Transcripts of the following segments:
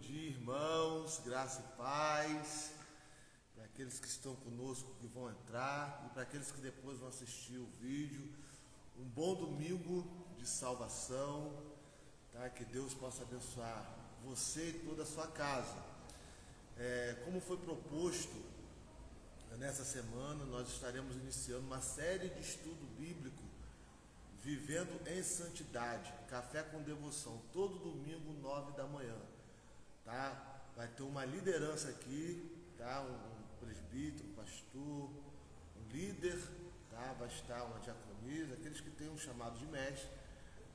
dia, irmãos, graça e paz, para aqueles que estão conosco, que vão entrar, e para aqueles que depois vão assistir o vídeo. Um bom domingo de salvação, tá? Que Deus possa abençoar você e toda a sua casa. Como foi proposto, nessa semana nós estaremos iniciando uma série de estudo bíblico, Vivendo em Santidade, Café com Devoção, todo domingo, 9 da manhã, tá? Vai ter uma liderança aqui, tá? Um presbítero, um pastor, um líder, tá? Vai estar uma diaconisa, aqueles que têm um chamado de mestre,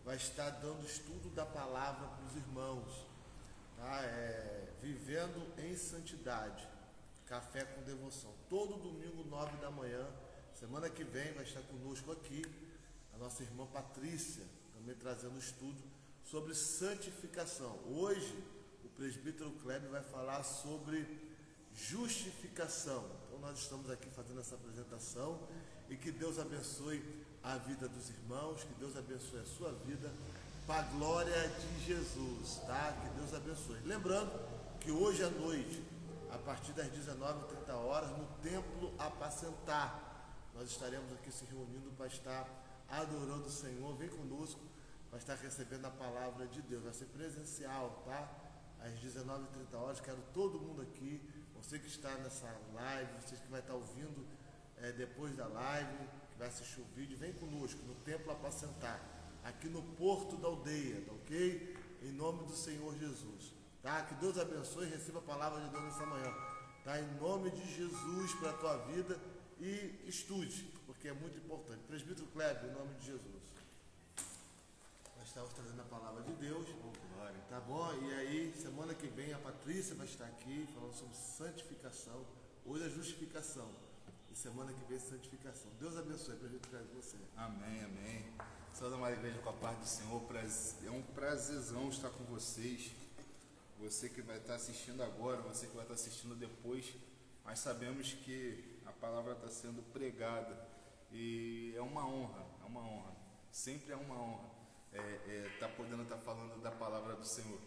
vai estar dando estudo da palavra para os irmãos, tá? Vivendo em Santidade, Café com Devoção, todo domingo, 9 da manhã. Semana que vem vai estar conosco aqui a nossa irmã Patrícia, também trazendo estudo sobre santificação. Hoje, o presbítero Kleber vai falar sobre justificação. Então, nós estamos aqui fazendo essa apresentação e que Deus abençoe a vida dos irmãos, que Deus abençoe a sua vida, para a glória de Jesus, tá? Que Deus abençoe. Lembrando que hoje à noite, a partir das 19h30, no Templo Apacentar, nós estaremos aqui se reunindo para estar adorando o Senhor. Vem conosco, vai estar recebendo a palavra de Deus, vai ser presencial, tá? Às 19h30, quero todo mundo aqui, você que está nessa live, você que vai estar ouvindo depois da live, que vai assistir o vídeo, vem conosco no Templo Apacentar, aqui no Porto da Aldeia, tá ok? Em nome do Senhor Jesus, tá? Que Deus abençoe e receba a palavra de Deus nessa manhã, tá? Em nome de Jesus para a tua vida, e estude, porque é muito importante. Presbítero Kleber, em nome de Jesus. Nós estamos trazendo a palavra de Deus, tá bom? E aí, semana que vem, a Patrícia vai estar aqui falando sobre santificação. Hoje é justificação, e semana que vem, santificação. Deus abençoe, presbítero Kleber, você. Amém, amém. Saúde, amada igreja, com a paz do Senhor. É um prazerzão estar com vocês. Você que vai estar assistindo agora, você que vai estar assistindo depois, mas sabemos que a palavra está sendo pregada e é uma honra, sempre é uma honra estar podendo estar falando da palavra do Senhor.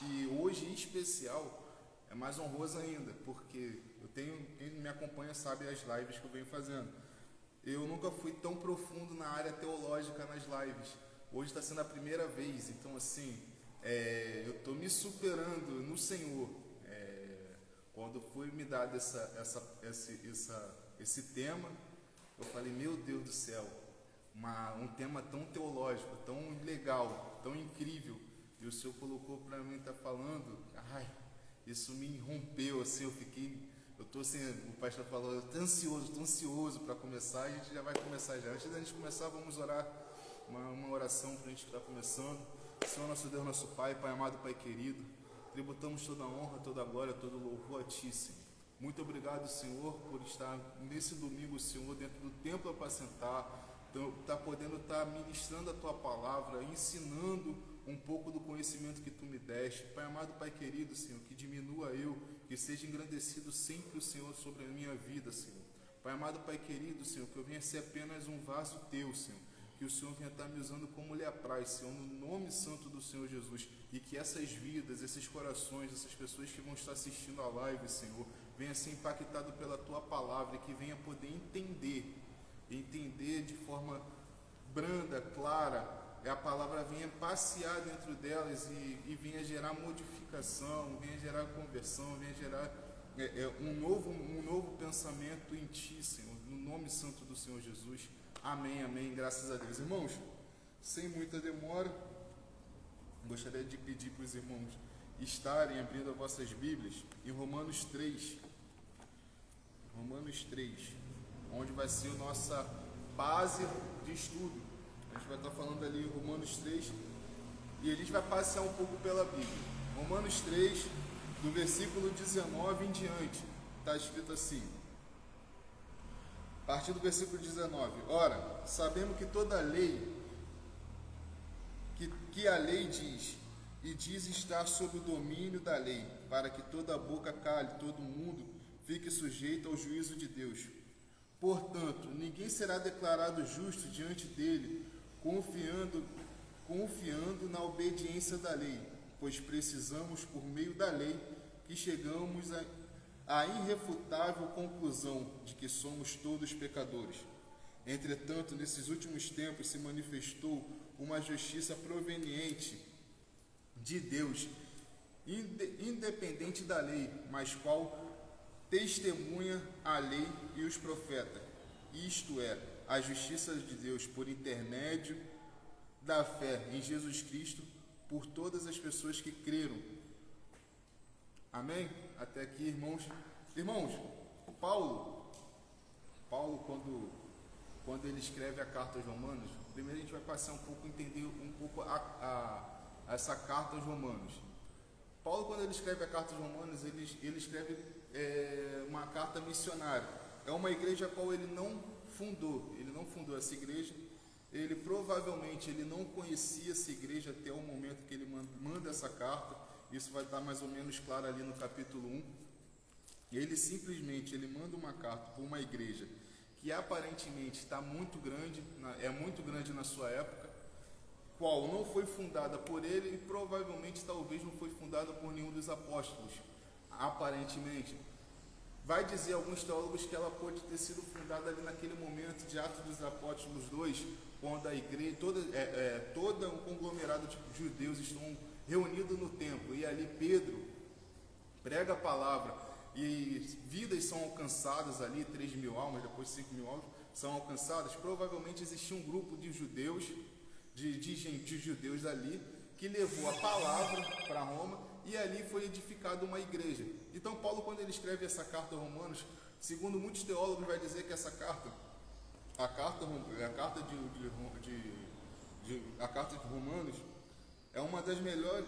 E hoje, em especial, é mais honroso ainda, porque quem me acompanha sabe as lives que eu venho fazendo. Eu nunca fui tão profundo na área teológica nas lives. Hoje está sendo a primeira vez, então assim, eu estou me superando no Senhor. Quando foi me dado esse tema, eu falei, meu Deus do céu, um tema tão teológico, tão legal, tão incrível, e o Senhor colocou para mim estar falando, isso me rompeu, assim, eu estou assim, o pastor falou, eu estou ansioso para começar, a gente já vai começar já. Antes da gente começar, vamos orar, uma oração para a gente estar começando. Senhor nosso Deus, nosso Pai amado, Pai querido, tributamos toda a honra, toda a glória, todo o louvor a Ti, Senhor. Muito obrigado, Senhor, por estar nesse domingo, Senhor, dentro do Templo Apacentar, tá podendo estar ministrando a Tua palavra, ensinando um pouco do conhecimento que Tu me deste. Pai amado, Pai querido, Senhor, que diminua eu, que seja engrandecido sempre o Senhor sobre a minha vida, Senhor. Pai amado, Pai querido, Senhor, que eu venha ser apenas um vaso Teu, Senhor. Que o Senhor venha estar me usando como lhe apraz, Senhor, no nome santo do Senhor Jesus, e que essas vidas, esses corações, essas pessoas que vão estar assistindo a live, Senhor, venha ser impactado pela Tua palavra, e que venha poder entender de forma branda, clara, a palavra venha passear dentro delas e venha gerar modificação, venha gerar conversão, venha gerar um novo pensamento em Ti, Senhor, no nome santo do Senhor Jesus. Amém, amém, graças a Deus. Irmãos, sem muita demora, gostaria de pedir para os irmãos estarem abrindo as vossas Bíblias em Romanos 3, onde vai ser a nossa base de estudo. A gente vai estar falando ali em Romanos 3 e a gente vai passear um pouco pela Bíblia. Romanos 3, do versículo 19 em diante, está escrito assim. A partir do versículo 19, ora, sabemos que toda a lei, que a lei diz, e diz estar sob o domínio da lei, para que toda boca cale, todo mundo fique sujeito ao juízo de Deus. Portanto, ninguém será declarado justo diante dele, confiando na obediência da lei, pois precisamos, por meio da lei, que chegamos à irrefutável conclusão de que somos todos pecadores. Entretanto, nesses últimos tempos se manifestou uma justiça proveniente de Deus, independente da lei, mas qual testemunha a lei e os profetas, isto é, a justiça de Deus por intermédio da fé em Jesus Cristo por todas as pessoas que creram. Amém? Até aqui, irmãos. Irmãos, Paulo, quando ele escreve a carta aos Romanos, primeiro a gente vai passar entender um pouco essa carta aos Romanos. Paulo, quando ele escreve a carta aos Romanos, ele escreve uma carta missionária. É uma igreja a qual ele não fundou essa igreja. Ele provavelmente não conhecia essa igreja até o momento que ele manda essa carta. Isso vai estar mais ou menos claro ali no capítulo 1. Ele simplesmente manda uma carta para uma igreja que aparentemente está muito grande, é muito grande na sua época, qual não foi fundada por ele e provavelmente talvez não foi fundada por nenhum dos apóstolos, aparentemente. Vai dizer alguns teólogos que ela pode ter sido fundada ali naquele momento de Atos dos Apóstolos 2, quando a igreja, todo um conglomerado de judeus estão reunidos no templo, e ali Pedro prega a palavra, e vidas são alcançadas ali, 3.000 almas, depois 5.000 almas são alcançadas. Provavelmente existia um grupo de judeus, de judeus ali, que levou a palavra para Roma, e ali foi edificada uma igreja. Então Paulo, quando ele escreve essa carta aos Romanos, segundo muitos teólogos, vai dizer que essa carta, a carta de Romanos, é uma das melhores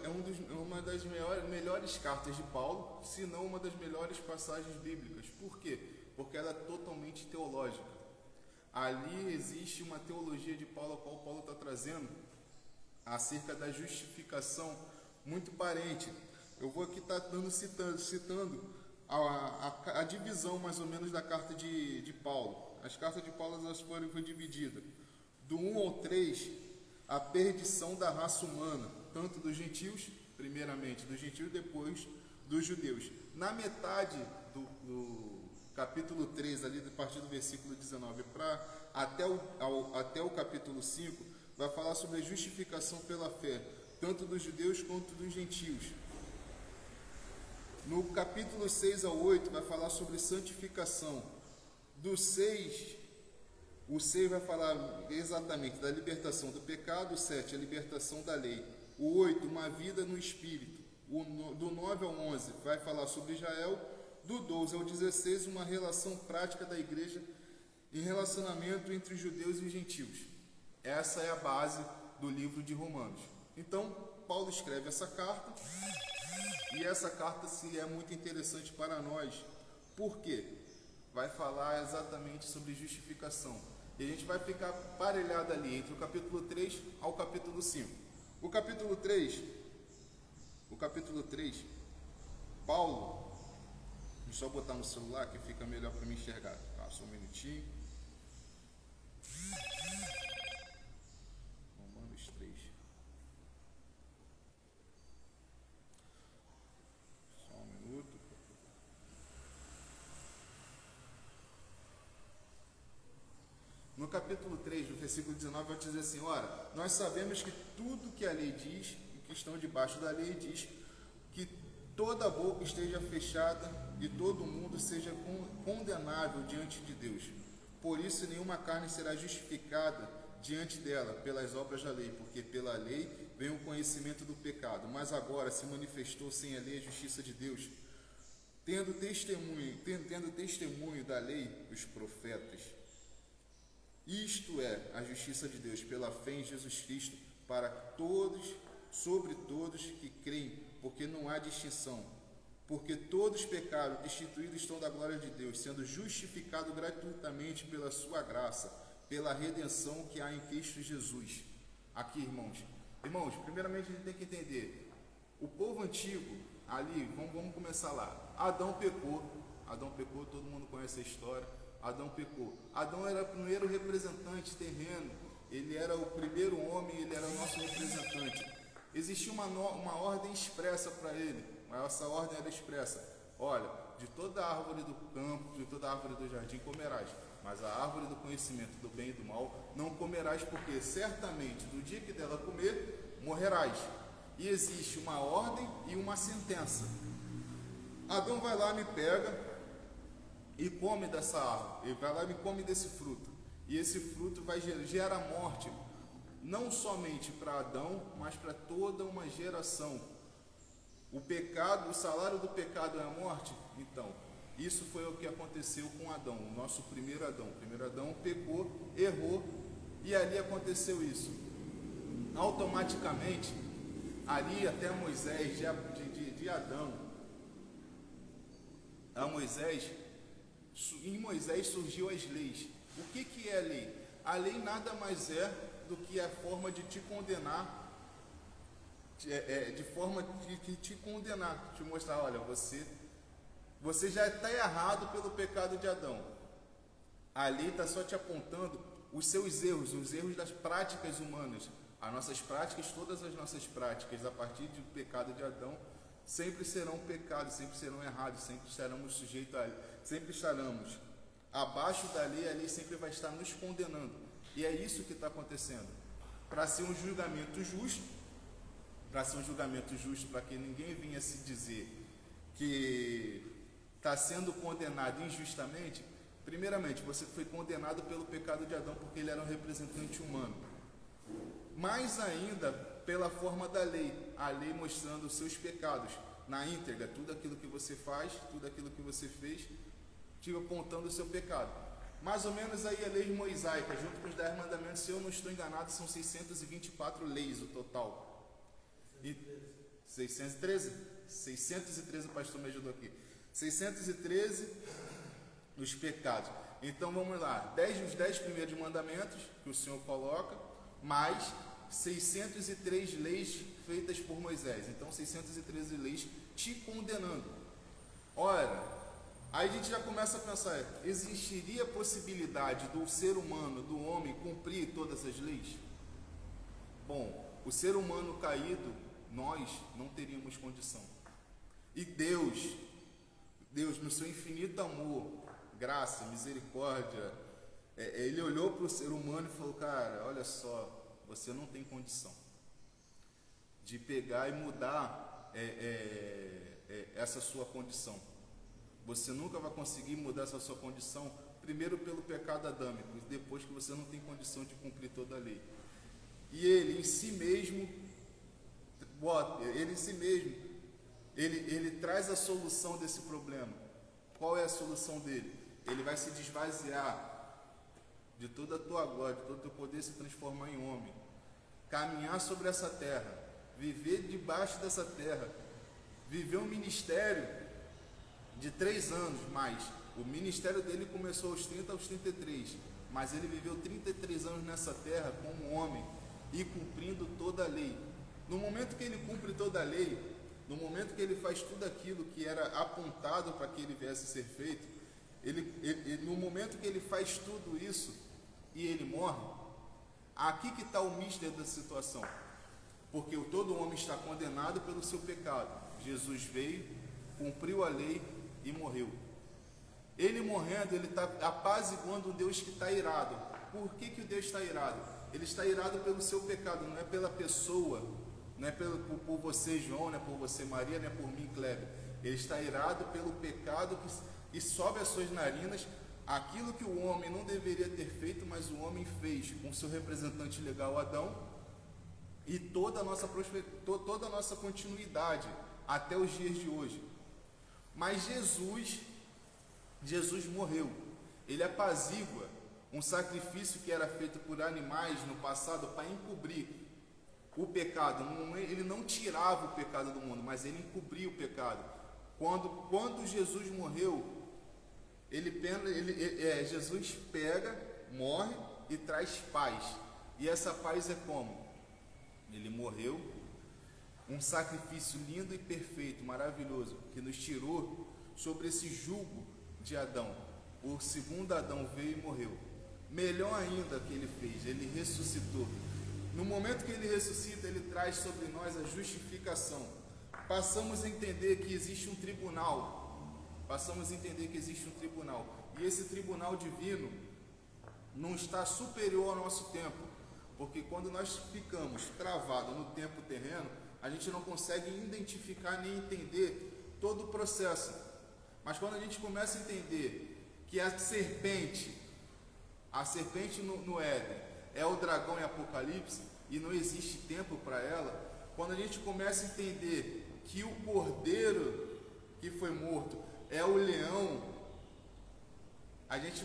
cartas de Paulo, se não uma das melhores passagens bíblicas. Por quê? Porque ela é totalmente teológica. Ali existe uma teologia de Paulo, a qual Paulo está trazendo acerca da justificação muito parente. Eu vou aqui estar citando a divisão mais ou menos da carta de Paulo. As cartas de Paulo elas foram divididas do 1 ao 3, a perdição da raça humana, tanto dos gentios, primeiramente dos gentios, depois dos judeus. Na metade do capítulo 3, ali, a partir do versículo 19 até o capítulo 5, vai falar sobre a justificação pela fé, tanto dos judeus quanto dos gentios. No capítulo 6 ao 8 vai falar sobre santificação. Do 6, o 6 vai falar exatamente da libertação do pecado, o 7, a libertação da lei, o 8, uma vida no Espírito, do 9 ao 11 vai falar sobre Israel, do 12 ao 16, uma relação prática da igreja em relacionamento entre os judeus e os gentios. Essa é a base do livro de Romanos. Então, Paulo escreve essa carta, e essa carta é muito interessante para nós. Por quê? Vai falar exatamente sobre justificação. E a gente vai ficar parelhado ali entre o capítulo 3 ao capítulo 5. O capítulo 3, Paulo, deixa eu só botar no celular que fica melhor para me enxergar. Tá, só um minutinho. Romanos 3. Só um minuto. No capítulo 3, no versículo 19, vai dizer assim: ora, nós sabemos que tudo que a lei diz, e que estão debaixo da lei, diz que toda boca esteja fechada e todo mundo seja condenável diante de Deus. Por isso, nenhuma carne será justificada diante dela pelas obras da lei, porque pela lei vem o conhecimento do pecado. Mas agora se manifestou sem a lei a justiça de Deus, tendo testemunho da lei os profetas. Isto é a justiça de Deus pela fé em Jesus Cristo para todos, sobre todos que creem, porque não há distinção. Porque todos pecaram, destituídos estão da glória de Deus, sendo justificados gratuitamente pela sua graça, pela redenção que há em Cristo Jesus. Aqui, irmãos, primeiramente a gente tem que entender, o povo antigo, ali, vamos começar lá. Adão pecou, todo mundo conhece a história. Adão pecou. Adão era o primeiro representante terreno, ele era o primeiro homem, ele era o nosso representante. existia uma ordem expressa para ele. Essa ordem era expressa: olha, de toda árvore do campo, de toda árvore do jardim comerás, mas a árvore do conhecimento do bem e do mal não comerás, porque certamente do dia que dela comer, morrerás. E existe uma ordem e uma sentença. Adão vai lá, me pega e come dessa árvore, ele vai lá e me come desse fruto, e esse fruto vai gerar morte, não somente para Adão, mas para toda uma geração. O pecado, o salário do pecado é a morte. Então, isso foi o que aconteceu com Adão, o nosso primeiro Adão. O primeiro Adão pecou, errou, e ali aconteceu isso. Automaticamente, ali até Moisés, de Adão a Moisés, em Moisés surgiu as leis. O que é a lei? A lei nada mais é do que a forma de te condenar, de forma de te condenar, te mostrar: olha, você já está errado pelo pecado de Adão. A lei está só te apontando os seus erros, os erros das práticas humanas. As nossas práticas, todas as nossas práticas, a partir do pecado de Adão, sempre serão pecados, sempre serão errados, sempre estaremos sujeitos a ele, sempre estaremos abaixo da lei, a lei sempre vai estar nos condenando. E é isso que está acontecendo. Para ser um julgamento justo, para que ninguém venha se dizer que está sendo condenado injustamente, primeiramente, você foi condenado pelo pecado de Adão, porque ele era um representante humano. Mais ainda, pela forma da lei, a lei mostrando os seus pecados na íntegra, tudo aquilo que você faz, tudo aquilo que você fez, te apontando o seu pecado. Mais ou menos aí a lei mosaica, junto com os 10 mandamentos, se eu não estou enganado, são 624 leis o total. E 613? 613, o pastor me ajudou aqui. 613 os pecados. Então vamos lá, os 10 primeiros mandamentos que o Senhor coloca, mais 603 leis feitas por Moisés. Então 613 leis te condenando. Ora, aí a gente já começa a pensar: existiria a possibilidade do ser humano, do homem, cumprir todas as leis? Bom, o ser humano caído, nós não teríamos condição. E Deus, no seu infinito amor, graça, misericórdia, Ele olhou para o ser humano e falou: cara, olha só, você não tem condição de pegar e mudar essa sua condição. Você nunca vai conseguir mudar essa sua condição, primeiro pelo pecado adâmico, e depois que você não tem condição de cumprir toda a lei. E ele em si mesmo, ele traz a solução desse problema. Qual é a solução dele? Ele vai se desvaziar de toda a tua glória, de todo o teu poder, se transformar em homem, caminhar sobre essa terra, viver debaixo dessa terra, viver um ministério de 3 anos, mas o ministério dele começou aos 30, aos 33, mas ele viveu 33 anos nessa terra como homem e cumprindo toda a lei. No momento que ele cumpre toda a lei, no momento que ele faz tudo aquilo que era apontado para que ele viesse a ser feito, no momento que ele faz tudo isso e ele morre, aqui que está o mistério da situação, porque todo homem está condenado pelo seu pecado. Jesus veio, cumpriu a lei e morreu. Ele morrendo, ele está apaziguando um Deus que está irado. Por que o Deus está irado? Ele está irado pelo seu pecado, não é pela pessoa, não é por você, João, não é por você, Maria, não é por mim, Kleber. Ele está irado pelo pecado que sobe as suas narinas, aquilo que o homem não deveria ter feito, mas o homem fez com seu representante legal Adão, e toda a nossa continuidade até os dias de hoje. Mas Jesus morreu. Ele apazigua um sacrifício que era feito por animais no passado para encobrir o pecado. Ele não tirava o pecado do mundo, mas ele encobria o pecado. Quando Jesus morreu, Jesus pega, morre e traz paz. E essa paz é como? Ele morreu, um sacrifício lindo e perfeito, maravilhoso, que nos tirou sobre esse jugo de Adão. O segundo Adão veio e morreu. Melhor ainda que ele fez, ele ressuscitou. No momento que ele ressuscita, ele traz sobre nós a justificação. Passamos a entender que existe um tribunal. E esse tribunal divino não está superior ao nosso tempo. Porque quando nós ficamos travados no tempo terreno, a gente não consegue identificar nem entender todo o processo. Mas quando a gente começa a entender que a serpente no Éden é o dragão em Apocalipse, e não existe tempo para ela, quando a gente começa a entender que o cordeiro que foi morto é o leão, a gente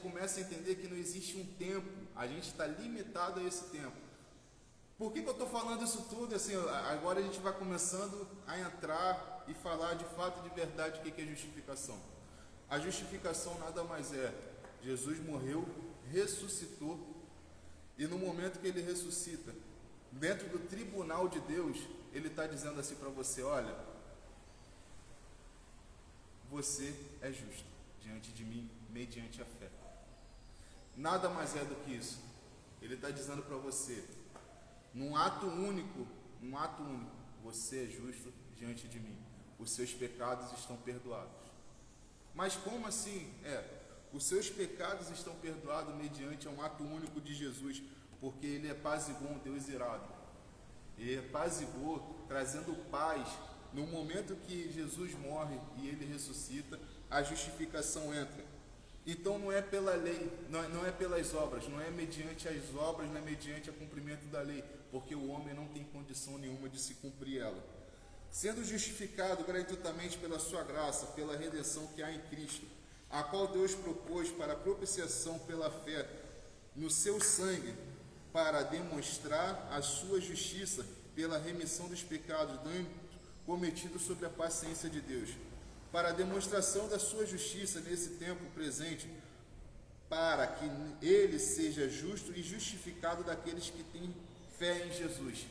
começa a entender que não existe um tempo, a gente está limitado a esse tempo. Por que eu estou falando isso tudo? Assim, agora a gente vai começando a entrar e falar de fato, de verdade, o que é justificação. A justificação nada mais é, Jesus morreu, ressuscitou, e no momento que ele ressuscita, dentro do tribunal de Deus, ele está dizendo assim para você: olha, você é justo diante de mim, mediante a fé. Nada mais é do que isso. Ele está dizendo para você, num ato único, você é justo diante de mim. Os seus pecados estão perdoados. Mas como assim? Os seus pecados estão perdoados mediante um ato único de Jesus, porque ele apaziguou um Deus irado. Ele apaziguou, trazendo paz. No momento que Jesus morre e ele ressuscita, a justificação entra. Então não é pela lei, não é pelas obras, não é mediante as obras, não é mediante o cumprimento da lei, porque o homem não tem condição nenhuma de se cumprir ela. Sendo justificado gratuitamente pela sua graça, pela redenção que há em Cristo, a qual Deus propôs para a propiciação pela fé no seu sangue, para demonstrar a sua justiça pela remissão dos pecados cometidos sob a paciência de Deus, para a demonstração da sua justiça nesse tempo presente, para que ele seja justo e justificado daqueles que têm fé em Jesus.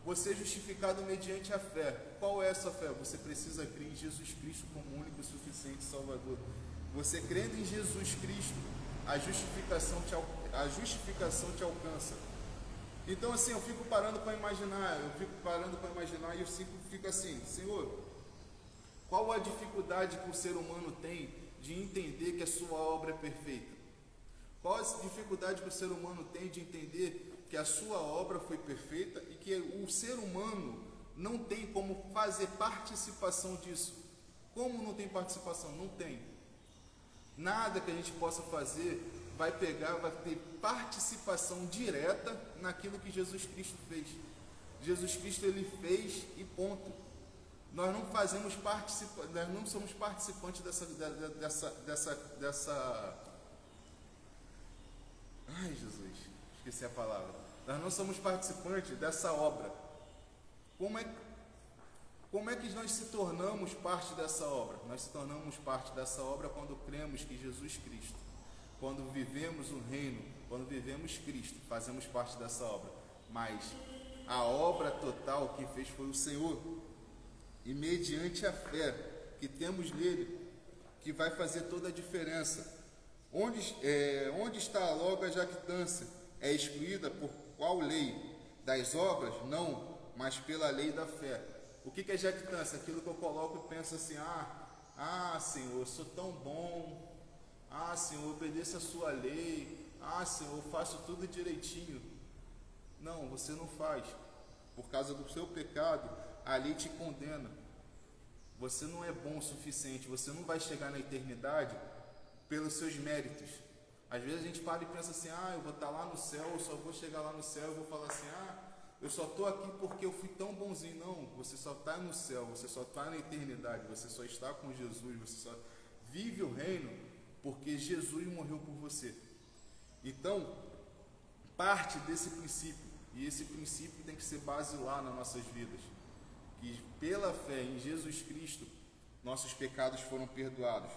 Você é justificado mediante a fé. Qual é essa fé? Você precisa crer em Jesus Cristo como único e suficiente Salvador. Você crendo em Jesus Cristo, a justificação te alcança. Então assim, eu fico parando para imaginar e eu fico assim: Senhor, qual a dificuldade que o ser humano tem de entender que a sua obra é perfeita? Qual a dificuldade que o ser humano tem de entender que a sua obra foi perfeita e que o ser humano não tem como fazer participação disso? Como não tem participação? Não tem. Nada que a gente possa fazer vai ter participação direta naquilo que Jesus Cristo fez. Jesus Cristo, ele fez e ponto. Nós não somos participantes dessa. Ai, Jesus, esqueci a palavra. Nós não somos participantes dessa obra. Como é que nós se tornamos parte dessa obra? Nós se tornamos parte dessa obra quando cremos que Jesus Cristo, quando vivemos o reino, quando vivemos Cristo, fazemos parte dessa obra. Mas a obra total que fez foi o Senhor. E mediante a fé que temos nele, que vai fazer toda a diferença. Onde está logo a jactância? É excluída por qual lei? Das obras? Não, mas pela lei da fé. O que é jactância? Aquilo que eu coloco e penso assim: Senhor, eu sou tão bom. Senhor, eu obedeço a sua lei. Senhor, eu faço tudo direitinho. Não, você não faz. Por causa do seu pecado, a lei te condena. Você não é bom o suficiente. Você não vai chegar na eternidade pelos seus méritos. Às vezes a gente para e pensa assim: eu vou estar lá no céu, eu só vou chegar lá no céu e vou falar assim: eu só estou aqui porque eu fui tão bonzinho. Não, você só está no céu, você só está na eternidade, você só está com Jesus, você só vive o reino porque Jesus morreu por você. Então, parte desse princípio, e esse princípio tem que ser basilar nas nossas vidas, que pela fé em Jesus Cristo, nossos pecados foram perdoados.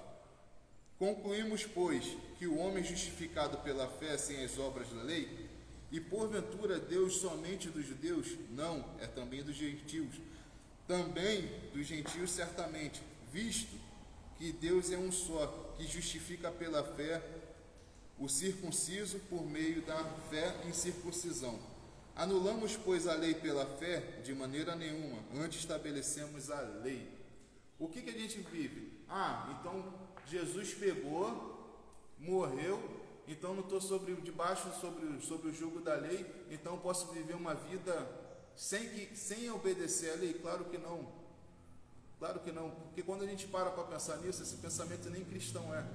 Concluímos, pois, que o homem justificado pela fé sem as obras da lei, e porventura Deus somente dos judeus? Não, é também dos gentios. Também dos gentios certamente, visto que Deus é um só, que justifica pela fé o circunciso por meio da fé em circuncisão. Anulamos, pois, a lei pela fé? De maneira nenhuma. Antes estabelecemos a lei. O que a gente vive? Então Jesus pegou, morreu, então não estou sobre o jugo da lei, então posso viver uma vida sem obedecer a lei? Claro que não. Claro que não, porque quando a gente para pensar nisso, esse pensamento nem cristão é.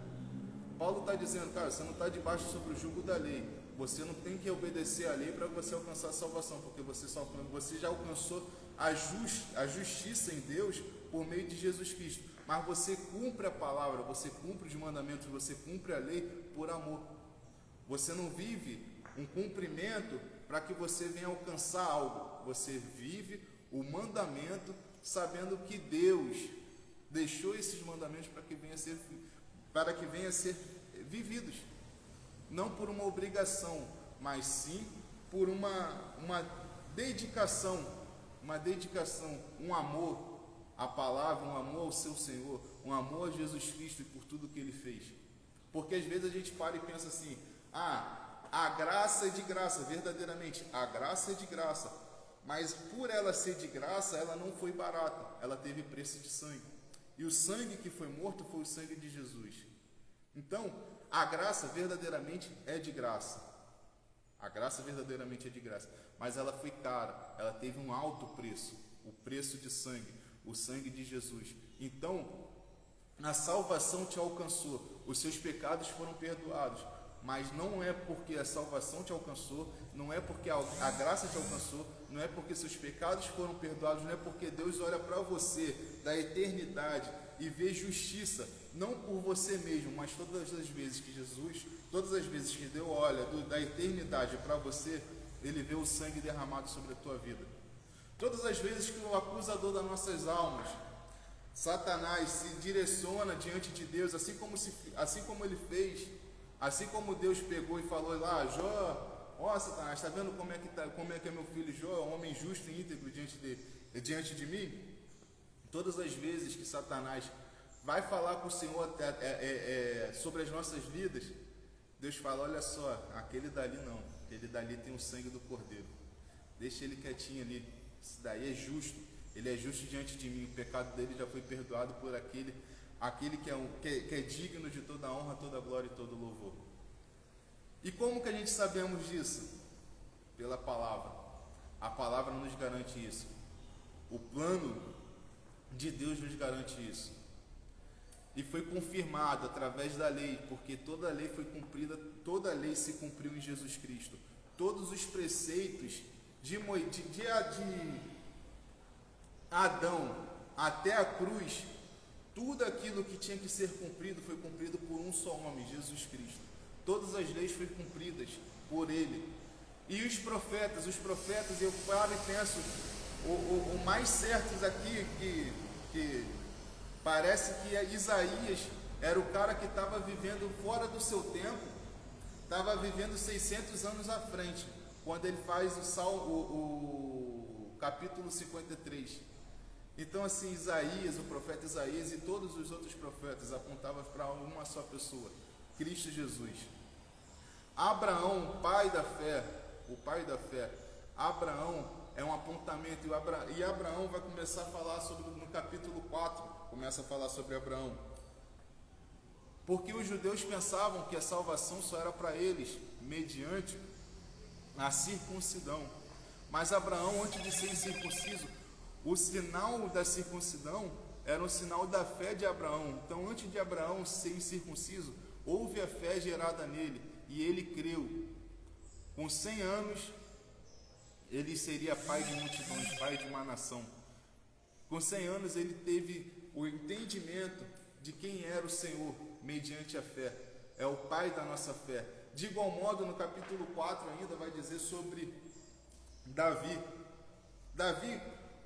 Paulo está dizendo, cara, você não está debaixo sobre o jugo da lei. Você não tem que obedecer a lei para você alcançar a salvação, porque você já alcançou a justiça em Deus por meio de Jesus Cristo. Mas você cumpre a palavra, você cumpre os mandamentos, você cumpre a lei por amor. Você não vive um cumprimento para que você venha alcançar algo. Você vive o mandamento sabendo que Deus deixou esses mandamentos para que venha a ser vividos. Não por uma obrigação, mas sim por uma dedicação, um amor à palavra, um amor ao seu Senhor, um amor a Jesus Cristo e por tudo que Ele fez. Porque às vezes a gente para e pensa assim, a graça é de graça, verdadeiramente, a graça é de graça, mas por ela ser de graça, ela não foi barata, ela teve preço de sangue. E o sangue que foi morto foi o sangue de Jesus. Então, a graça verdadeiramente é de graça. A graça verdadeiramente é de graça. Mas ela foi cara, ela teve um alto preço, o preço de sangue, o sangue de Jesus. Então, a salvação te alcançou, os seus pecados foram perdoados. Mas não é porque a salvação te alcançou, não é porque a graça te alcançou, não é porque seus pecados foram perdoados, não é porque Deus olha para você da eternidade e vê justiça, não por você mesmo, mas todas as vezes que Deus olha da eternidade para você, Ele vê o sangue derramado sobre a tua vida. Todas as vezes que o acusador das nossas almas, Satanás, se direciona diante de Deus, assim como ele fez, assim como Deus pegou e falou lá, Jó, Satanás, está vendo como é que é meu filho Jó, um homem justo e íntegro diante de mim? Todas as vezes que Satanás vai falar com o Senhor sobre as nossas vidas, Deus fala, olha só, aquele dali não, aquele dali tem o sangue do Cordeiro, deixa ele quietinho ali, esse daí é justo, ele é justo diante de mim, o pecado dele já foi perdoado por aquele que é digno de toda a honra, toda a glória e todo o louvor. E como que a gente sabemos disso? Pela palavra. A palavra nos garante isso. O plano de Deus nos garante isso. E foi confirmado através da lei, porque toda a lei foi cumprida, toda a lei se cumpriu em Jesus Cristo. Todos os preceitos de Adão até a cruz, tudo aquilo que tinha que ser cumprido foi cumprido por um só homem, Jesus Cristo. Todas as leis foram cumpridas por Ele. E os profetas, eu paro e penso, o mais certos aqui, que parece que Isaías era o cara que estava vivendo fora do seu tempo, estava vivendo 600 anos à frente, quando ele faz o capítulo 53. Então assim, Isaías, o profeta Isaías e todos os outros profetas apontavam para uma só pessoa, Cristo Jesus. Abraão, o pai da fé, Abraão é um apontamento, e Abraão vai começar a falar no capítulo 4, começa a falar sobre Abraão. Porque os judeus pensavam que a salvação só era para eles, mediante a circuncidão. Mas Abraão, antes de ser circunciso, o sinal da circuncidão era um sinal da fé de Abraão. Então, antes de Abraão ser circunciso, houve a fé gerada nele, e ele creu. Com 100 anos, ele seria pai de multidões, pai de uma nação. Com 100 anos, ele teve o entendimento de quem era o Senhor, mediante a fé. É o pai da nossa fé. De igual modo, no capítulo 4 ainda vai dizer sobre Davi. Davi,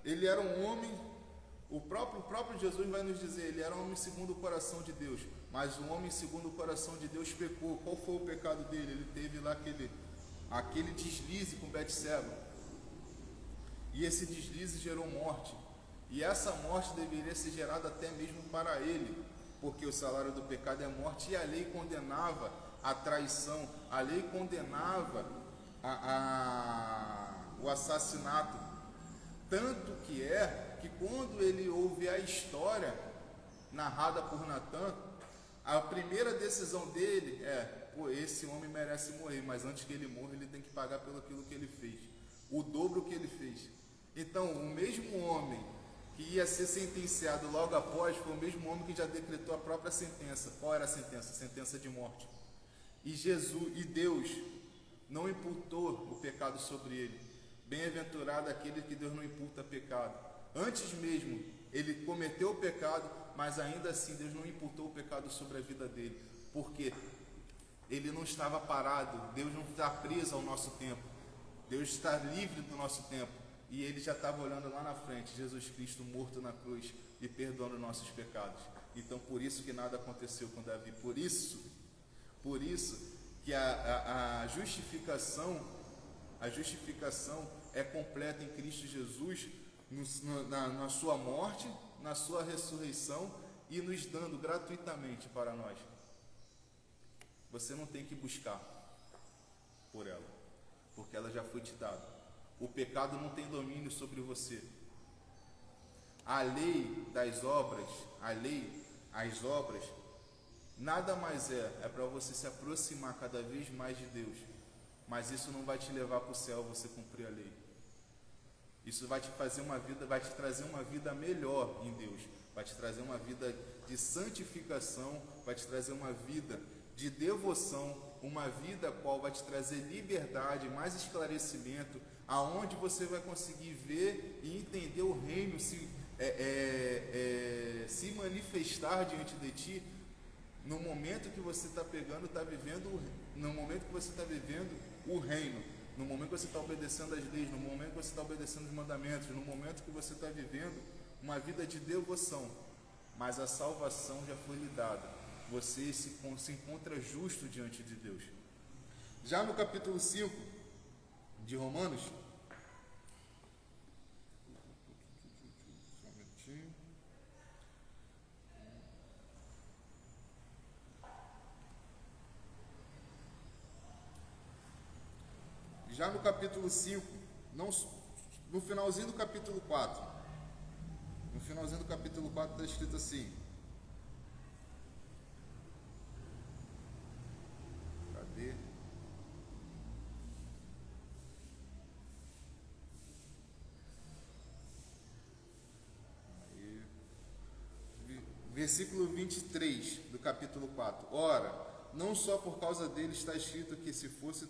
ele era um homem, o próprio Jesus vai nos dizer, ele era um homem segundo o coração de Deus, mas um homem segundo o coração de Deus pecou. Qual foi o pecado dele? Ele teve lá aquele deslize com Betseba, e esse deslize gerou morte, e essa morte deveria ser gerada até mesmo para ele, porque o salário do pecado é morte, e a lei condenava a traição, a lei condenava o assassinato. Tanto que quando ele ouve a história narrada por Natan, a primeira decisão dele esse homem merece morrer, mas antes que ele morra, ele tem que pagar pelo aquilo que ele fez, o dobro que ele fez. Então, o mesmo homem que ia ser sentenciado logo após, foi o mesmo homem que já decretou a própria sentença. Qual era a sentença? Sentença de morte. E Deus não imputou o pecado sobre ele. Bem-aventurado aquele que Deus não imputa pecado. Antes mesmo, ele cometeu o pecado, mas ainda assim Deus não imputou o pecado sobre a vida dele. Porque ele não estava parado, Deus não está preso ao nosso tempo. Deus está livre do nosso tempo. E ele já estava olhando lá na frente, Jesus Cristo morto na cruz e perdoando nossos pecados. Então, por isso que nada aconteceu com Davi. Por isso que a justificação é completa em Cristo Jesus, na sua morte, na sua ressurreição e nos dando gratuitamente para nós. Você não tem que buscar por ela, porque ela já foi te dada. O pecado não tem domínio sobre você. A lei das obras, as obras, nada mais é para você se aproximar cada vez mais de Deus. Mas isso não vai te levar para o céu, você cumprir a lei. Isso vai te fazer vai te trazer uma vida melhor em Deus. Vai te trazer uma vida de santificação, vai te trazer uma vida de devoção, uma vida qual vai te trazer liberdade, mais esclarecimento, aonde você vai conseguir ver e entender o reino se manifestar diante de ti, no momento que você está vivendo o reino, no momento que você está obedecendo às leis, no momento que você está obedecendo os mandamentos, no momento que você está vivendo uma vida de devoção. Mas a salvação já foi lhe dada. Você se encontra justo diante de Deus. Já no capítulo 5 de Romanos, só um minutinho. Já no capítulo 5, no finalzinho do capítulo 4, está escrito assim: cadê? Aí. Versículo 23 do capítulo 4. Ora, não só por causa dele está escrito que se fosse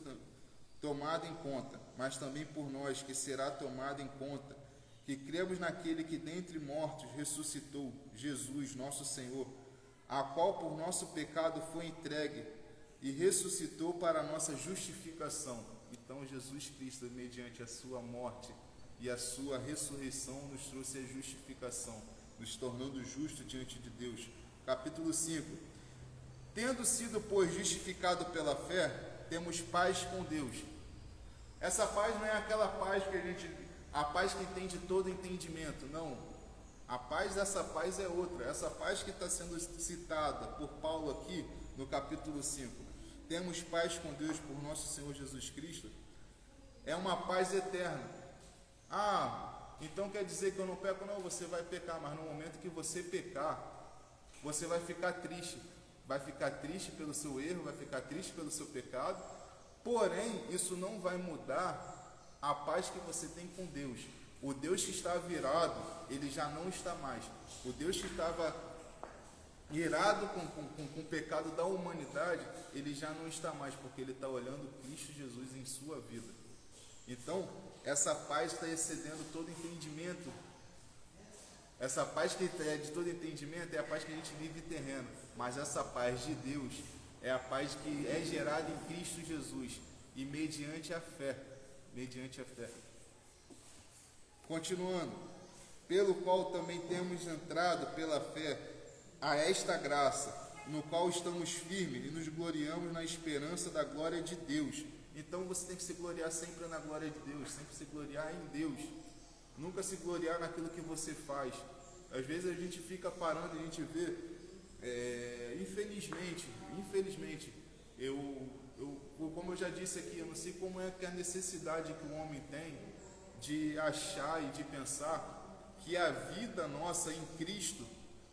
tomado em conta, mas também por nós que será tomado em conta, que cremos naquele que dentre mortos ressuscitou, Jesus, nosso Senhor, a qual por nosso pecado foi entregue e ressuscitou para a nossa justificação. Então Jesus Cristo, mediante a sua morte e a sua ressurreição, nos trouxe a justificação, nos tornando justos diante de Deus. Capítulo 5. Tendo sido, pois, justificado pela fé, temos paz com Deus. Essa paz não é aquela paz a paz que tem de todo entendimento, não. Essa paz é outra. Essa paz que está sendo citada por Paulo aqui no capítulo 5. Temos paz com Deus por nosso Senhor Jesus Cristo. É uma paz eterna. Então quer dizer que eu não peco? Não, você vai pecar, mas no momento que você pecar, você vai ficar triste. Vai ficar triste pelo seu erro, vai ficar triste pelo seu pecado. Porém, isso não vai mudar a paz que você tem com Deus. O Deus que está virado, ele já não está mais. O Deus que estava irado com o pecado da humanidade, ele já não está mais, porque ele está olhando Cristo Jesus em sua vida. Então, essa paz está excedendo todo entendimento. Essa paz que é de todo entendimento é a paz que a gente vive terreno. Mas essa paz de Deus é a paz que é gerada em Cristo Jesus e mediante a fé. Continuando, pelo qual também temos entrado pela fé a esta graça, no qual estamos firmes e nos gloriamos na esperança da glória de Deus. Então você tem que se gloriar sempre na glória de Deus, sempre se gloriar em Deus, nunca se gloriar naquilo que você faz. Às vezes a gente fica parando e a gente vê, infelizmente, Como eu já disse aqui, eu não sei como é que a necessidade que o homem tem de achar e de pensar que a vida nossa em Cristo,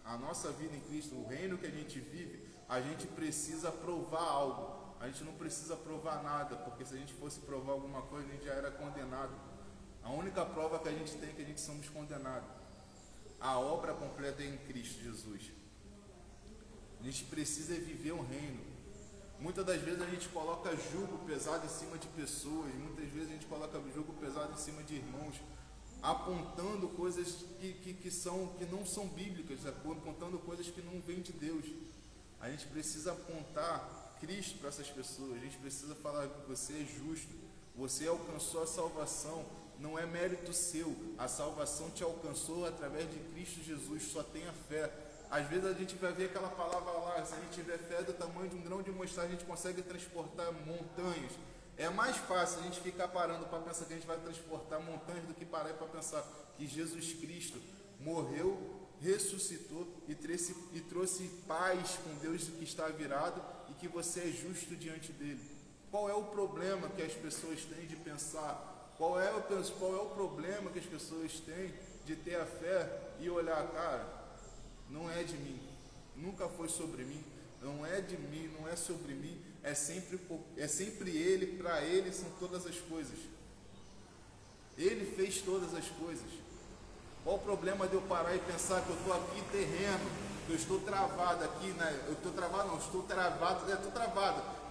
a nossa vida em Cristo, o reino que a gente vive, a gente precisa provar algo. A gente não precisa provar nada, porque se a gente fosse provar alguma coisa, a gente já era condenado. A única prova que a gente tem é que a gente somos condenados. A obra completa é em Cristo Jesus. A gente precisa viver o reino. Muitas das vezes a gente coloca jugo pesado em cima de pessoas, muitas vezes a gente coloca jugo pesado em cima de irmãos, apontando coisas que não são bíblicas, apontando coisas que não vêm de Deus. A gente precisa apontar Cristo para essas pessoas, a gente precisa falar que você é justo, você alcançou a salvação, não é mérito seu, a salvação te alcançou através de Cristo Jesus, só tenha fé. Às vezes a gente vai ver aquela palavra lá, se a gente tiver fé do tamanho de um grão de mostarda, a gente consegue transportar montanhas. É mais fácil a gente ficar parando para pensar que a gente vai transportar montanhas do que parar para pensar que Jesus Cristo morreu, ressuscitou e trouxe paz com Deus que está virado e que você é justo diante dele. Qual é o problema que as pessoas têm de pensar? Qual é o problema que as pessoas têm de ter a fé e olhar, cara, não é de mim, nunca foi sobre mim, não é de mim, não é sobre mim, é sempre Ele, para Ele são todas as coisas. Ele fez todas as coisas. Qual o problema de eu parar e pensar que eu estou aqui terreno, que eu estou travado aqui, né? Estou travado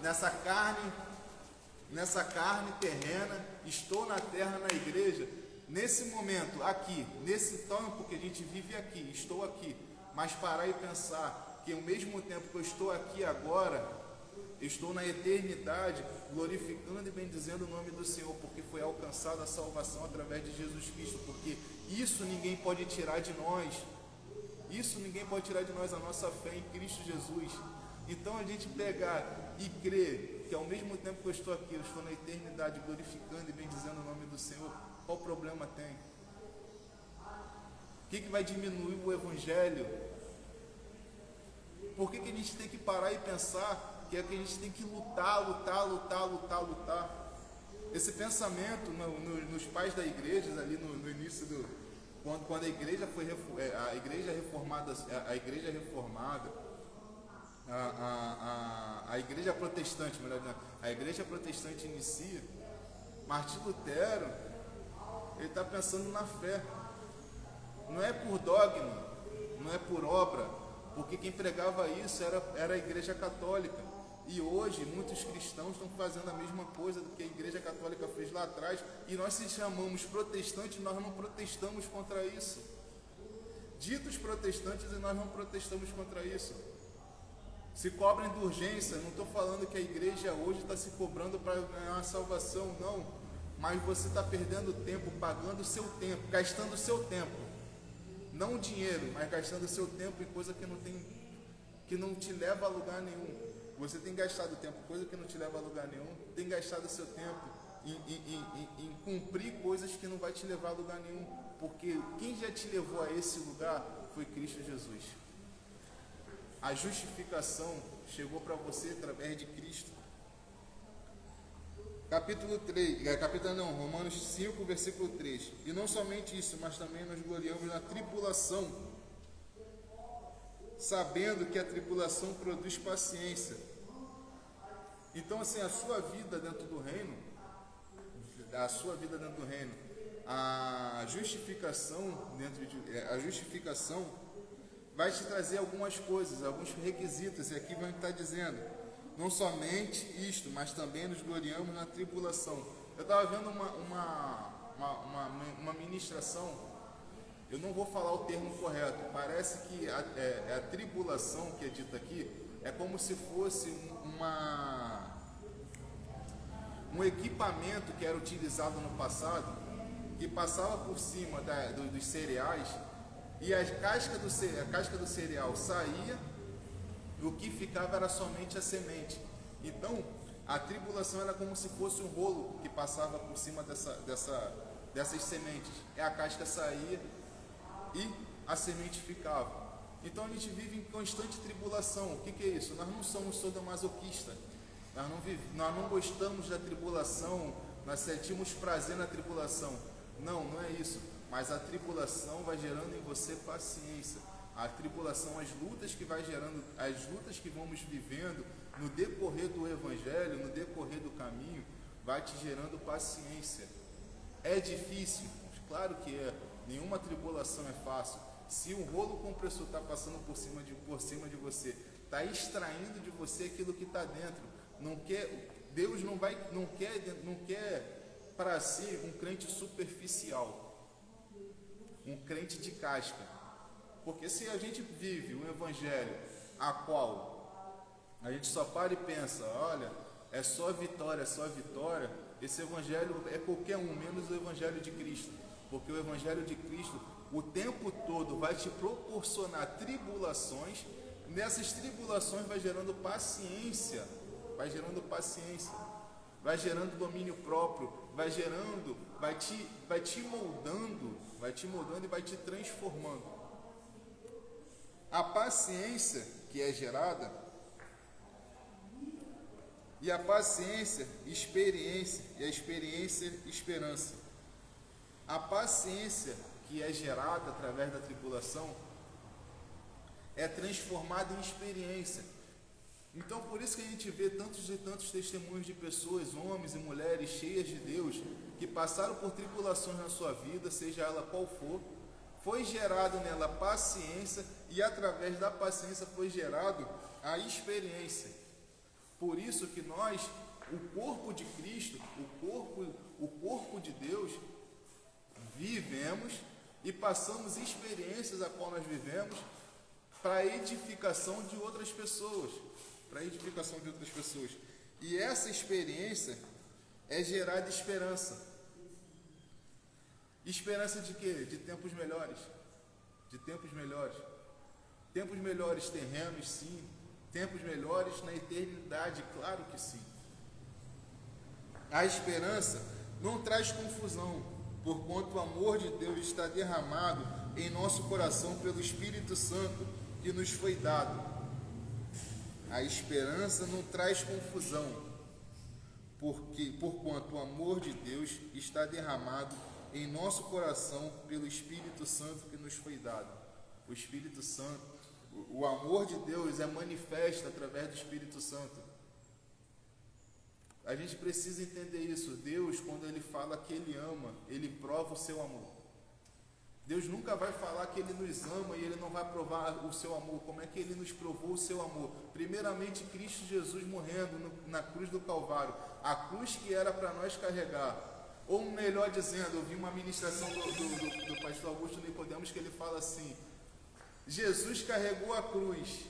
nessa carne terrena, estou na terra, na igreja, nesse momento, aqui, nesse tempo que a gente vive aqui, estou aqui, mas parar e pensar que ao mesmo tempo que eu estou aqui agora, eu estou na eternidade, glorificando e bendizendo o nome do Senhor, porque foi alcançada a salvação através de Jesus Cristo, porque isso ninguém pode tirar de nós, a nossa fé em Cristo Jesus. Então a gente pegar e crer que ao mesmo tempo que eu estou aqui, eu estou na eternidade, glorificando e bendizendo o nome do Senhor, qual problema tem? O que vai diminuir o Evangelho? Por que a gente tem que parar e pensar que a gente tem que lutar? Esse pensamento nos pais da igreja, ali no início quando a igreja foi a igreja reformada, a igreja protestante, melhor dizendo, a igreja protestante inicia, Martinho Lutero, ele está pensando na fé. Não é por dogma, não é por obra, porque quem pregava isso era a igreja católica. E hoje muitos cristãos estão fazendo a mesma coisa do que a igreja católica fez lá atrás, e nós se chamamos protestantes, nós não protestamos contra isso. Ditos protestantes e nós não protestamos contra isso. Se cobra indulgência, não estou falando que a igreja hoje está se cobrando para ganhar a salvação, não. Mas você está perdendo tempo, pagando o seu tempo, gastando o seu tempo. Não dinheiro, mas gastando o seu tempo em coisa que não te leva a lugar nenhum. Você tem gastado tempo em coisa que não te leva a lugar nenhum. Tem gastado o seu tempo em cumprir coisas que não vai te levar a lugar nenhum. Porque quem já te levou a esse lugar foi Cristo Jesus. A justificação chegou para você através de Cristo. Romanos 5, versículo 3. E não somente isso, mas também nos gloriamos na tribulação, sabendo que a tribulação produz paciência. Então, assim, a sua vida dentro do reino, a justificação vai te trazer algumas coisas, alguns requisitos, e aqui vai estar dizendo, não somente isto, mas também nos gloriamos na tribulação. Eu estava vendo uma ministração, eu não vou falar o termo correto, parece que a tribulação que é dita aqui é como se fosse um equipamento que era utilizado no passado, que passava por cima dos cereais, e a casca do cereal saía, o que ficava era somente a semente. Então, a tribulação era como se fosse um rolo que passava por cima dessas sementes. A casca saía e a semente ficava. Então, a gente vive em constante tribulação. O que é isso? Nós não somos sadomasoquistas. Nós não gostamos da tribulação, nós sentimos prazer na tribulação. Não, não é isso. Mas a tribulação vai gerando em você paciência. A tribulação, as lutas que vai gerando, as lutas que vamos vivendo no decorrer do Evangelho, no decorrer do caminho, vai te gerando paciência. É difícil? Claro que é. Nenhuma tribulação é fácil. Se um rolo compressor está passando por cima de você, está extraindo de você aquilo que está dentro. Deus não quer para si um crente superficial, um crente de casca. Porque se a gente vive um evangelho a qual a gente só para e pensa, olha, é só vitória, esse evangelho é qualquer um, menos o evangelho de Cristo. Porque o evangelho de Cristo, o tempo todo, vai te proporcionar tribulações. Nessas tribulações vai gerando paciência, vai gerando domínio próprio, vai te moldando e vai te transformando. A paciência que é gerada, e a paciência, experiência, e a experiência, esperança. A paciência que é gerada através da tribulação é transformada em experiência. Então, por isso que a gente vê tantos e tantos testemunhos de pessoas, homens e mulheres cheias de Deus, que passaram por tribulações na sua vida, seja ela qual for, foi gerado nela paciência, e através da paciência foi gerado a experiência. Por isso que nós, o corpo de Cristo, o corpo de Deus, vivemos e passamos experiências a qual nós vivemos para a edificação de outras pessoas. E essa experiência é gerada esperança. Esperança de quê? De tempos melhores. Tempos melhores terrenos, sim. Tempos melhores na eternidade, claro que sim. A esperança não traz confusão, porquanto o amor de Deus está derramado em nosso coração pelo Espírito Santo que nos foi dado. A esperança não traz confusão, porquanto o amor de Deus está derramado em nosso coração pelo Espírito Santo que nos foi dado. O Espírito Santo, o amor de Deus é manifesto através do Espírito Santo. A gente precisa entender isso. Deus, quando Ele fala que Ele ama, Ele prova o seu amor. Deus nunca vai falar que Ele nos ama e Ele não vai provar o seu amor. Como é que Ele nos provou o seu amor? Primeiramente, Cristo Jesus morrendo na cruz do Calvário. A cruz que era para nós carregar. Ou melhor dizendo, eu vi uma ministração do pastor Augusto Nicodemos que ele fala assim: Jesus carregou a cruz,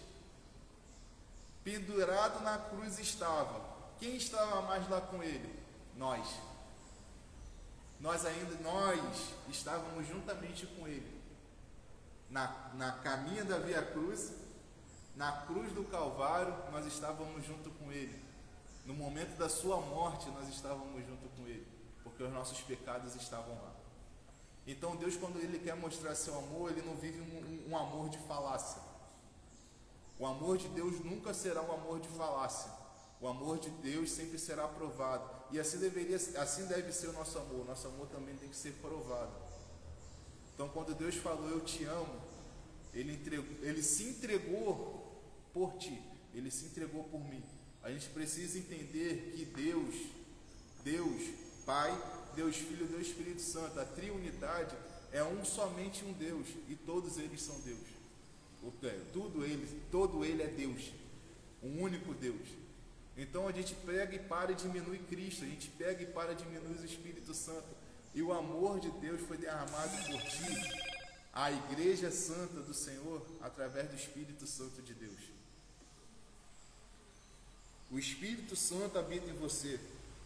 pendurado na cruz estava. Quem estava mais lá com ele? Nós. Nós estávamos juntamente com ele. Na caminha da Via Cruz, na cruz do Calvário, nós estávamos junto com ele. No momento da sua morte, nós estávamos junto com ele, porque os nossos pecados estavam lá. Então Deus, quando Ele quer mostrar seu amor, Ele não vive um amor de falácia. O amor de Deus nunca será um amor de falácia. O amor de Deus sempre será provado. E assim deve ser o nosso amor. O nosso amor também tem que ser provado. Então, quando Deus falou, eu te amo, Ele se entregou por ti. Ele se entregou por mim. A gente precisa entender que Deus Pai, Deus Filho, Deus Espírito Santo, a triunidade é somente um Deus, e todos eles são Deus. Todo ele é Deus, um único Deus. Então a gente pega e para e diminui Cristo, a gente pega e para e diminui o Espírito Santo, e o amor de Deus foi derramado por ti, a Igreja Santa do Senhor, através do Espírito Santo de Deus. O Espírito Santo habita em você.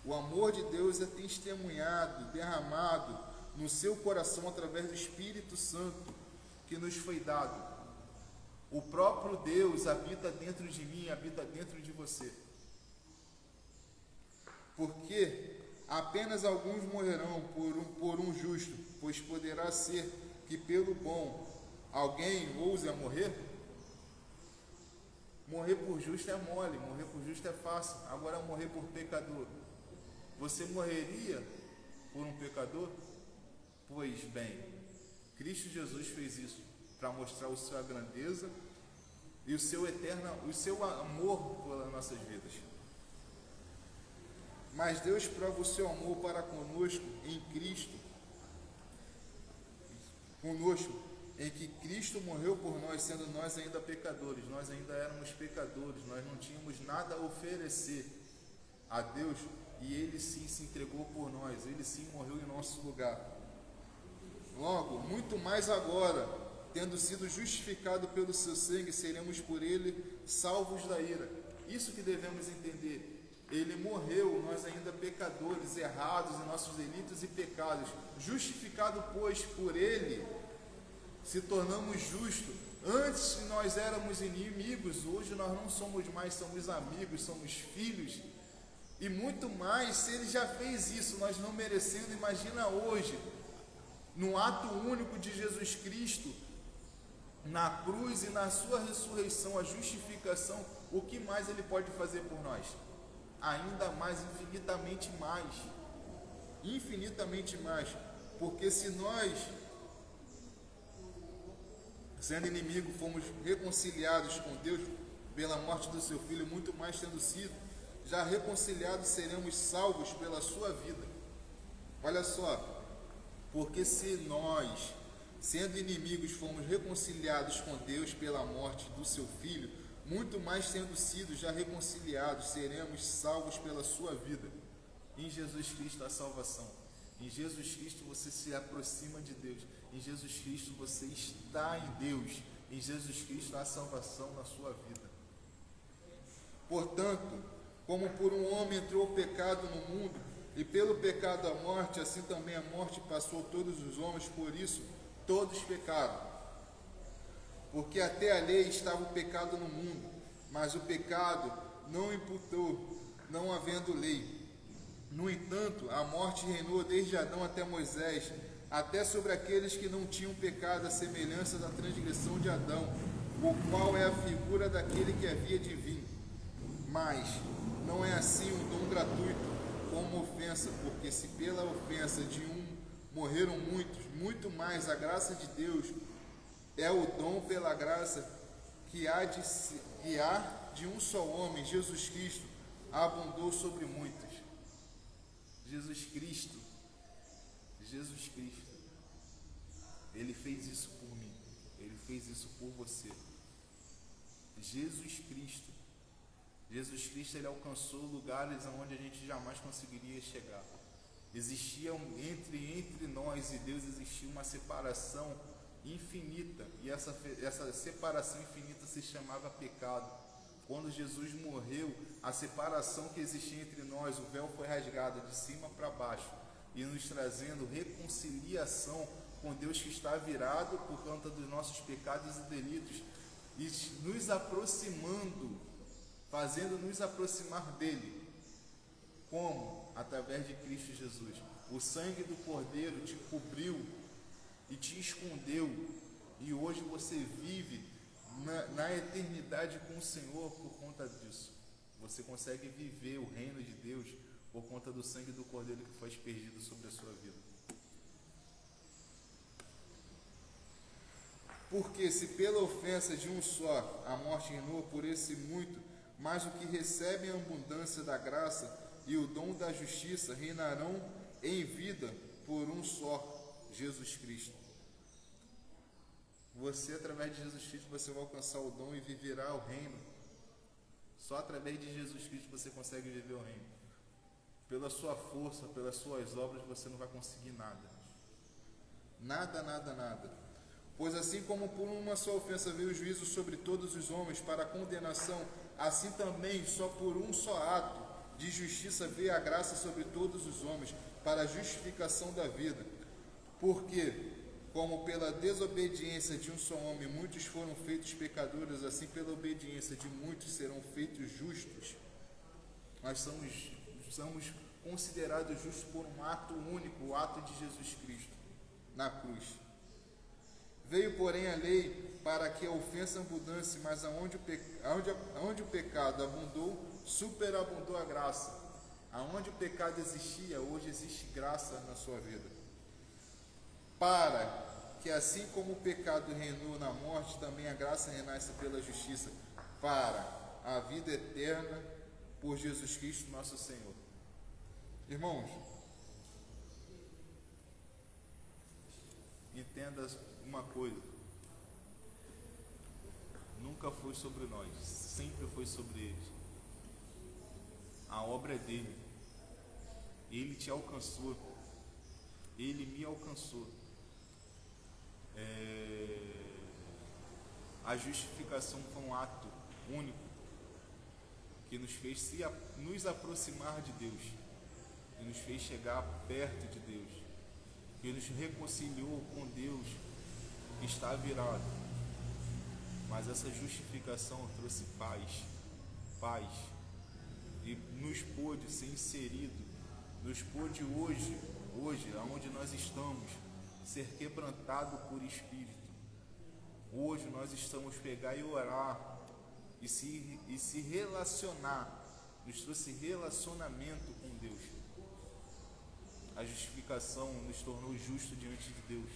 O amor de Deus é testemunhado, derramado no seu coração através do Espírito Santo que nos foi dado. O próprio Deus habita dentro de mim, habita dentro de você. Porque apenas alguns morrerão por um justo, pois poderá ser que pelo bom alguém ouse a morrer? Morrer por justo é mole, morrer por justo é fácil. Agora morrer por pecador. Você morreria por um pecador? Pois bem, Cristo Jesus fez isso para mostrar a sua grandeza e o seu amor pelas nossas vidas. Mas Deus prova o seu amor para conosco em Cristo, em que Cristo morreu por nós, sendo nós ainda pecadores. Nós ainda éramos pecadores, nós não tínhamos nada a oferecer a Deus, e Ele sim se entregou por nós, Ele sim morreu em nosso lugar. Logo, muito mais agora, tendo sido justificado pelo seu sangue, seremos por Ele salvos da ira. Isso que devemos entender. Ele morreu, nós ainda pecadores, errados em nossos delitos e pecados. Justificado, pois, por Ele, se tornamos justos. Antes nós éramos inimigos, hoje nós não somos mais, somos amigos, somos filhos. E muito mais, se Ele já fez isso, nós não merecendo, imagina hoje, no ato único de Jesus Cristo, na cruz e na sua ressurreição, a justificação, o que mais Ele pode fazer por nós? Ainda mais, infinitamente mais, porque se nós, sendo inimigo, fomos reconciliados com Deus pela morte do seu Filho, muito mais tendo sido já reconciliados, seremos salvos pela sua vida. Olha só, porque se nós, sendo inimigos, fomos reconciliados com Deus pela morte do seu Filho, muito mais tendo sido já reconciliados, seremos salvos pela sua vida. Em Jesus Cristo a salvação. Em Jesus Cristo você se aproxima de Deus. Em Jesus Cristo você está em Deus. Em Jesus Cristo há salvação na sua vida. Portanto, como por um homem entrou o pecado no mundo, e pelo pecado a morte, assim também a morte passou a todos os homens, por isso todos pecaram. Porque até a lei estava o pecado no mundo, mas o pecado não imputou, não havendo lei. No entanto, a morte reinou desde Adão até Moisés, até sobre aqueles que não tinham pecado, à semelhança da transgressão de Adão, o qual é a figura daquele que havia de vir. Mas não é assim um dom gratuito, como ofensa, porque se pela ofensa de um morreram muitos, muito mais a graça de Deus é o dom pela graça que há de um só homem, Jesus Cristo, abundou sobre muitos. Jesus Cristo, Ele fez isso por mim, Ele fez isso por você. Jesus Cristo, Ele alcançou lugares onde a gente jamais conseguiria chegar. Existia entre nós e Deus existia uma separação infinita, e essa separação infinita se chamava pecado. Quando Jesus morreu, a separação que existia entre nós, o véu foi rasgado de cima para baixo, e nos trazendo reconciliação com Deus que está virado por conta dos nossos pecados e delitos, e nos aproximando, fazendo-nos aproximar dele. Como? Através de Cristo Jesus. O sangue do Cordeiro te cobriu e te escondeu, e hoje você vive na eternidade com o Senhor por conta disso. Você consegue viver o reino de Deus por conta do sangue do Cordeiro que foi aspergido sobre a sua vida. Porque se pela ofensa de um só a morte reinou, por esse muito, mas o que recebem a abundância da graça e o dom da justiça reinarão em vida por um só, Jesus Cristo. Você, através de Jesus Cristo, você vai alcançar o dom e viverá o reino. Só através de Jesus Cristo você consegue viver o reino. Pela sua força, pelas suas obras, você não vai conseguir nada. Nada. Pois assim como por uma só ofensa veio o juízo sobre todos os homens para a condenação, assim também só por um só ato de justiça veio a graça sobre todos os homens para a justificação da vida. Porque, como pela desobediência de um só homem muitos foram feitos pecadores, assim pela obediência de muitos serão feitos justos. Nós somos considerados justos por um ato único, o ato de Jesus Cristo, na cruz. Veio, porém, a lei para que a ofensa abundasse, mas aonde o pecado abundou, superabundou a graça. Aonde o pecado existia, hoje existe graça na sua vida. Para que assim como o pecado reinou na morte, também a graça renasce pela justiça, para a vida eterna por Jesus Cristo nosso Senhor. Irmãos, entenda uma coisa: nunca foi sobre nós, sempre foi sobre eles. A obra é dele. Ele te alcançou, ele me alcançou. A justificação foi um ato único que nos fez nos aproximar de Deus, que nos fez chegar perto de Deus, que nos reconciliou com Deus que está virado. Mas essa justificação trouxe paz, e nos pôde ser inserido, nos pôde hoje, aonde nós estamos, ser quebrantado por Espírito. Hoje nós estamos pegar e orar e se relacionar, nos trouxe relacionamento com Deus. A justificação nos tornou justo diante de Deus,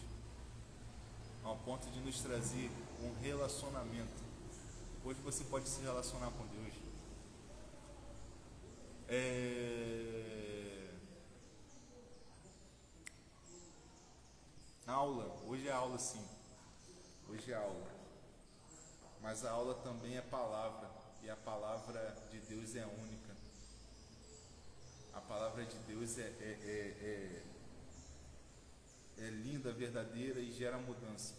ao ponto de nos trazer um relacionamento. Hoje você pode se relacionar com Deus. Aula, hoje é aula sim, hoje é aula, mas a aula também é palavra, e a palavra de Deus é única. A palavra de Deus é linda, verdadeira e gera mudança.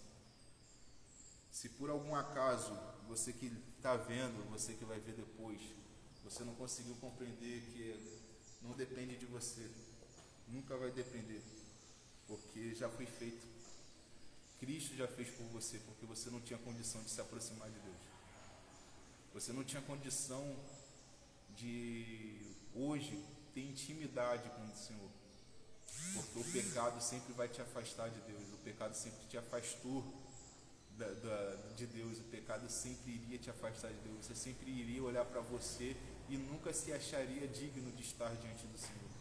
Se por algum acaso, você que está vendo, você que vai ver depois, você não conseguiu compreender que não depende de você, nunca vai depender, porque já foi feito. Cristo já fez por você, porque você não tinha condição de se aproximar de Deus. Você não tinha condição de hoje ter intimidade com o Senhor, porque o pecado sempre vai te afastar de Deus. O pecado sempre te afastou de Deus. O pecado sempre iria te afastar de Deus. Você sempre iria olhar para você e nunca se acharia digno de estar diante do Senhor.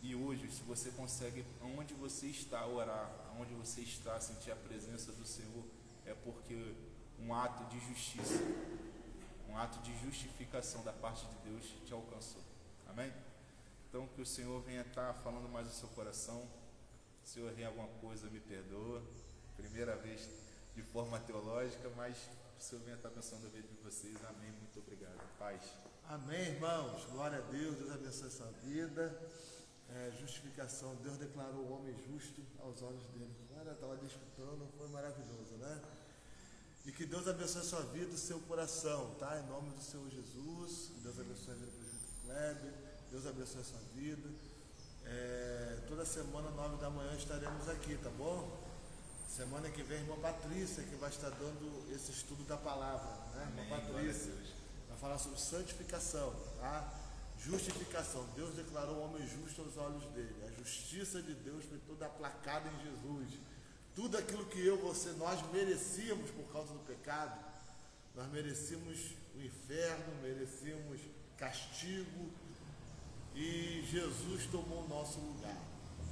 E hoje, se você consegue, onde você está, orar, onde você está, sentir a presença do Senhor, é porque um ato de justiça, um ato de justificação da parte de Deus te alcançou. Amém? Então, que o Senhor venha estar falando mais no seu coração. Se eu errei alguma coisa, me perdoa. Primeira vez de forma teológica, mas o Senhor venha estar pensando a vida de vocês. Amém. Muito obrigado. Paz. Amém, irmãos. Glória a Deus. Deus abençoe a sua vida. Justificação. Deus declarou o homem justo aos olhos dele. Cara, estava escutando, foi maravilhoso, né? E que Deus abençoe a sua vida, o seu coração, tá? Em nome do Senhor Jesus. Deus abençoe a vida do Presbítero Kleber. Deus abençoe a sua vida. Toda semana, 9 da manhã, estaremos aqui, tá bom? Semana que vem, a irmã Patrícia, que vai estar dando esse estudo da palavra, né? Amém. Irmã Patrícia vai falar sobre santificação, tá? Justificação. Deus declarou o homem justo aos olhos dele. A justiça de Deus foi toda aplacada em Jesus. Tudo aquilo que nós merecíamos por causa do pecado, nós merecíamos o inferno, merecíamos castigo, e Jesus tomou o nosso lugar.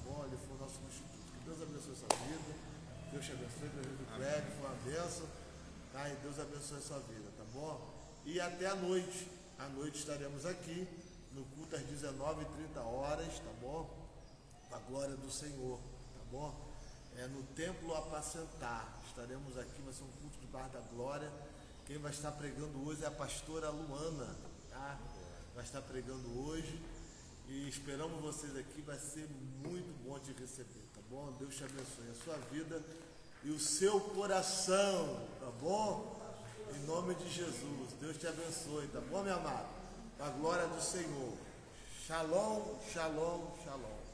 Bom, ele foi o nosso substituto. Que Deus abençoe a sua vida. Deus te abençoe, Deus do Kleber, foi uma bênção. Tá? E Deus abençoe a sua vida, tá bom? E até a noite. À noite estaremos aqui no culto às 19h30, tá bom? Com a glória do Senhor, tá bom? No Templo Apacentar. Estaremos aqui, vai ser um culto do Bar da Glória. Quem vai estar pregando hoje é a pastora Luana, tá? Vai estar pregando hoje. E esperamos vocês aqui, vai ser muito bom te receber, tá bom? Deus te abençoe a sua vida e o seu coração, tá bom? Em nome de Jesus, Deus te abençoe, tá bom, meu amado? A glória do Senhor. Shalom, shalom, shalom.